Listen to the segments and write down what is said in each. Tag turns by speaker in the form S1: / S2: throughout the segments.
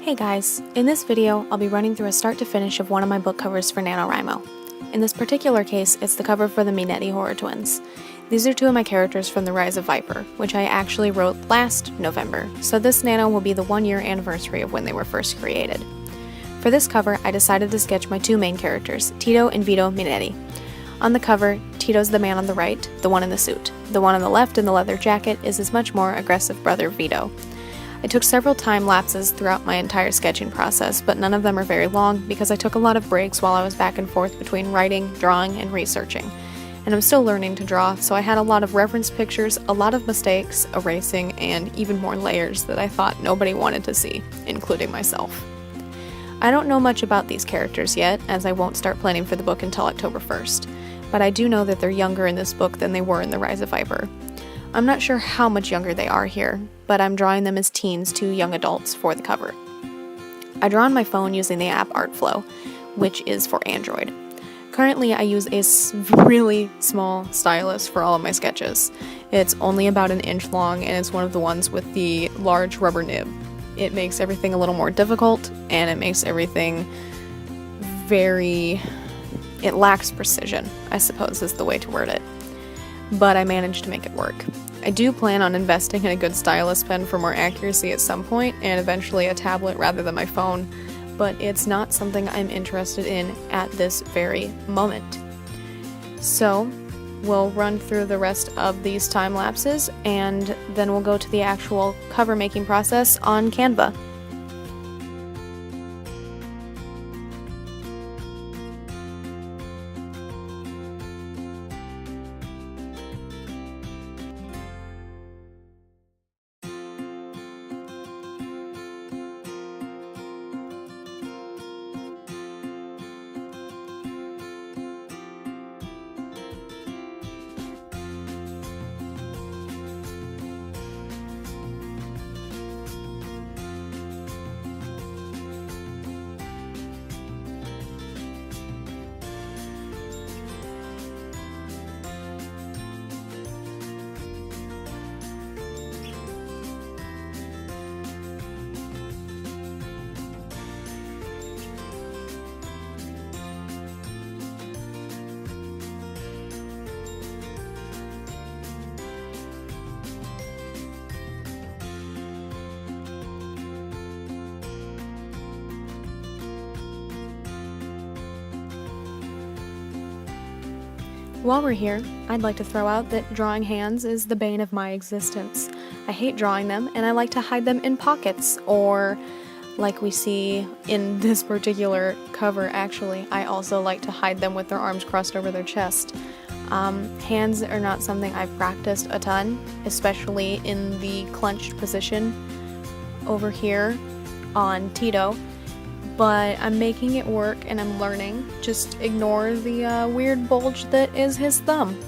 S1: Hey guys, in this video I'll be running through a start to finish of one of my book covers for NaNoWriMo. In this particular case, it's the cover for the Minetti horror twins. These are two of my characters from The Rise of Viper, which I actually wrote last November, so this Nano will be the 1-year anniversary of when they were first created. For this cover, I decided to sketch my two main characters, Tito and Vito Minetti. On the cover, Tito's the man on the right, the one in the suit. The one on the left in the leather jacket is his much more aggressive brother Vito. I took several time lapses throughout my entire sketching process, but none of them are very long because I took a lot of breaks while I was back and forth between writing, drawing, and researching. And I'm still learning to draw, so I had a lot of reference pictures, a lot of mistakes, erasing, and even more layers that I thought nobody wanted to see, including myself. I don't know much about these characters yet, as I won't start planning for the book until October 1st, but I do know that they're younger in this book than they were in The Rise of Viper. I'm not sure how much younger they are here, but I'm drawing them as teens to young adults for the cover. I draw on my phone using the app Artflow, which is for Android. Currently, I use a really small stylus for all of my sketches. It's only about an inch long, and it's one of the ones with the large rubber nib. It makes everything a little more difficult, and it makes everything it lacks precision, I suppose is the way to word it. But I managed to make it work. I do plan on investing in a good stylus pen for more accuracy at some point, and eventually a tablet rather than my phone, but it's not something I'm interested in at this very moment. So, we'll run through the rest of these time lapses, and then we'll go to the actual cover making process on Canva. While we're here, I'd like to throw out that drawing hands is the bane of my existence. I hate drawing them, and I like to hide them in pockets, or like we see in this particular cover actually, I also like to hide them with their arms crossed over their chest. Hands are not something I've practiced a ton, especially in the clenched position over here on Tito. But I'm making it work and I'm learning. Just ignore the weird bulge that is his thumb.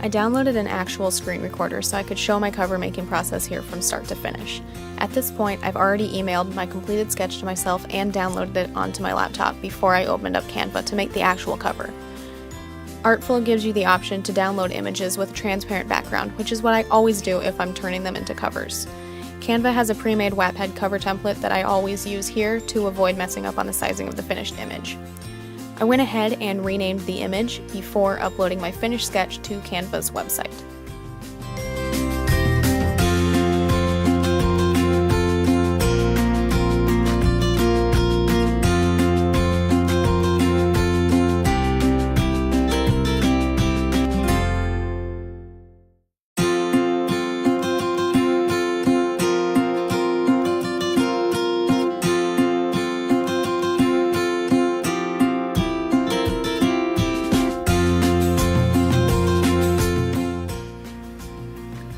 S1: I downloaded an actual screen recorder so I could show my cover making process here from start to finish. At this point, I've already emailed my completed sketch to myself and downloaded it onto my laptop before I opened up Canva to make the actual cover. Artful gives you the option to download images with a transparent background, which is what I always do if I'm turning them into covers. Canva has a pre-made Wattpad cover template that I always use here to avoid messing up on the sizing of the finished image. I went ahead and renamed the image before uploading my finished sketch to Canva's website.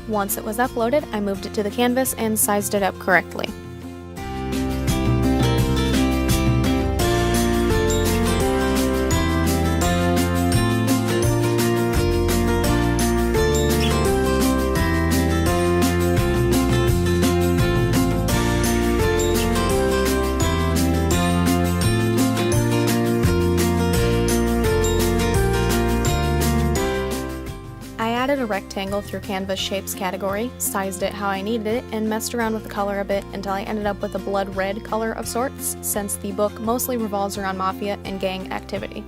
S1: Once it was uploaded, I moved it to the canvas and sized it up correctly. I added a rectangle through Canva's Shapes category, sized it how I needed it, and messed around with the color a bit until I ended up with a blood red color of sorts, since the book mostly revolves around mafia and gang activity.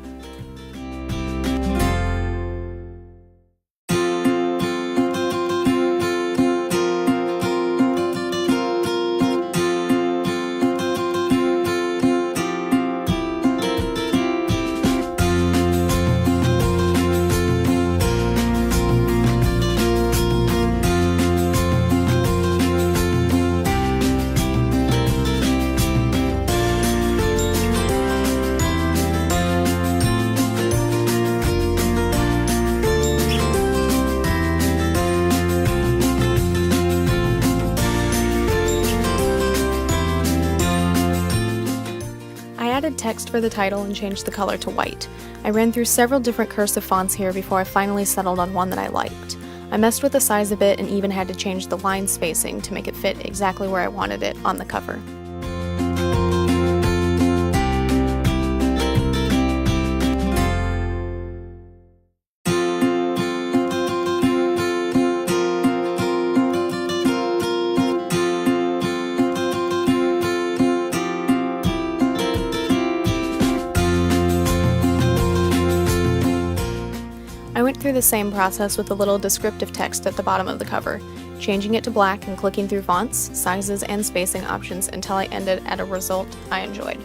S1: I added text for the title and changed the color to white. I ran through several different cursive fonts here before I finally settled on one that I liked. I messed with the size a bit and even had to change the line spacing to make it fit exactly where I wanted it on the cover. I went through the same process with a little descriptive text at the bottom of the cover, changing it to black and clicking through fonts, sizes, and spacing options until I ended at a result I enjoyed.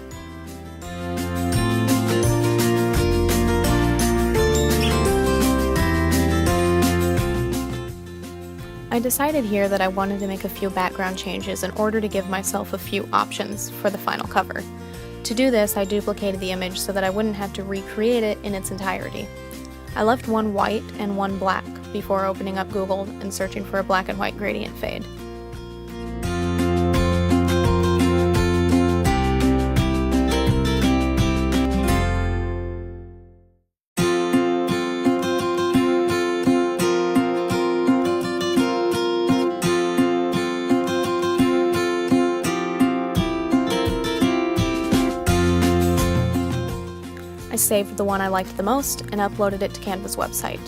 S1: I decided here that I wanted to make a few background changes in order to give myself a few options for the final cover. To do this, I duplicated the image so that I wouldn't have to recreate it in its entirety. I left one white and one black before opening up Google and searching for a black and white gradient fade. I saved the one I liked the most and uploaded it to Canva's website.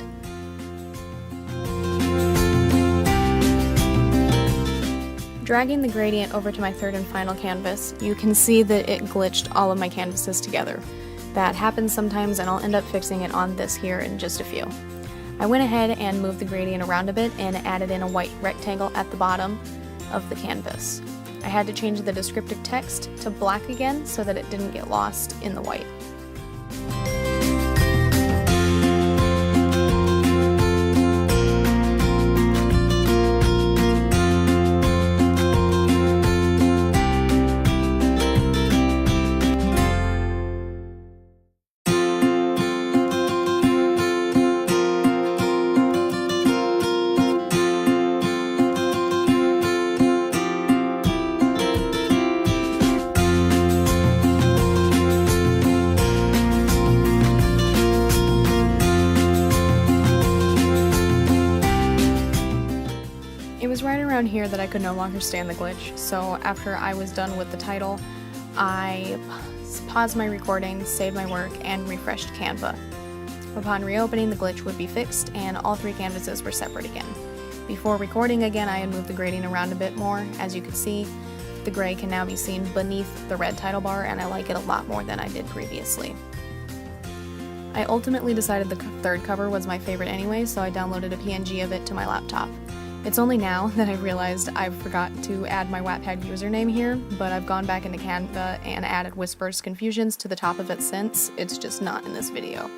S1: Dragging the gradient over to my third and final canvas, you can see that it glitched all of my canvases together. That happens sometimes, and I'll end up fixing it on this here in just a few. I went ahead and moved the gradient around a bit and added in a white rectangle at the bottom of the canvas. I had to change the descriptive text to black again so that it didn't get lost in the white. around here that I could no longer stand the glitch, so after I was done with the title, I paused my recording, saved my work, and refreshed Canva. Upon reopening, the glitch would be fixed, and all 3 canvases were separate again. Before recording again, I had moved the grading around a bit more. As you can see, the gray can now be seen beneath the red title bar, and I like it a lot more than I did previously. I ultimately decided the 3rd cover was my favorite anyway, so I downloaded a PNG of it to my laptop. It's only now that I realized I forgot to add my Wattpad username here, but I've gone back into Canva and added Whispers Confusions to the top of it since. It's just not in this video.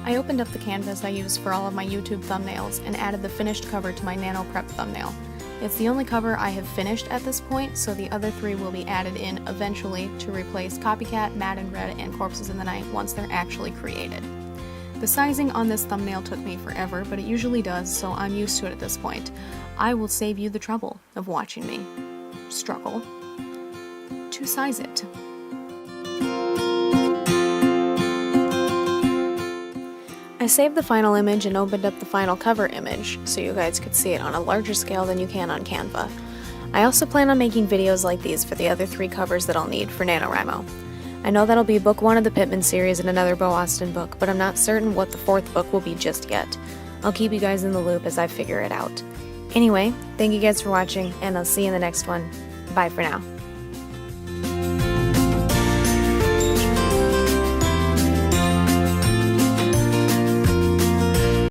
S1: I opened up the canvas I use for all of my YouTube thumbnails and added the finished cover to my Nano Prep thumbnail. It's the only cover I have finished at this point, so the other 3 will be added in eventually to replace Copycat, Mad in Red, and Corpses in the Night once they're actually created. The sizing on this thumbnail took me forever, but it usually does, so I'm used to it at this point. I will save you the trouble of watching me struggle to size it. I saved the final image and opened up the final cover image so you guys could see it on a larger scale than you can on Canva. I also plan on making videos like these for the other 3 covers that I'll need for NaNoWriMo. I know that'll be book 1 of the Pittman series and another Bo Austin book, but I'm not certain what the 4th book will be just yet. I'll keep you guys in the loop as I figure it out. Anyway, thank you guys for watching, and I'll see you in the next one. Bye for now.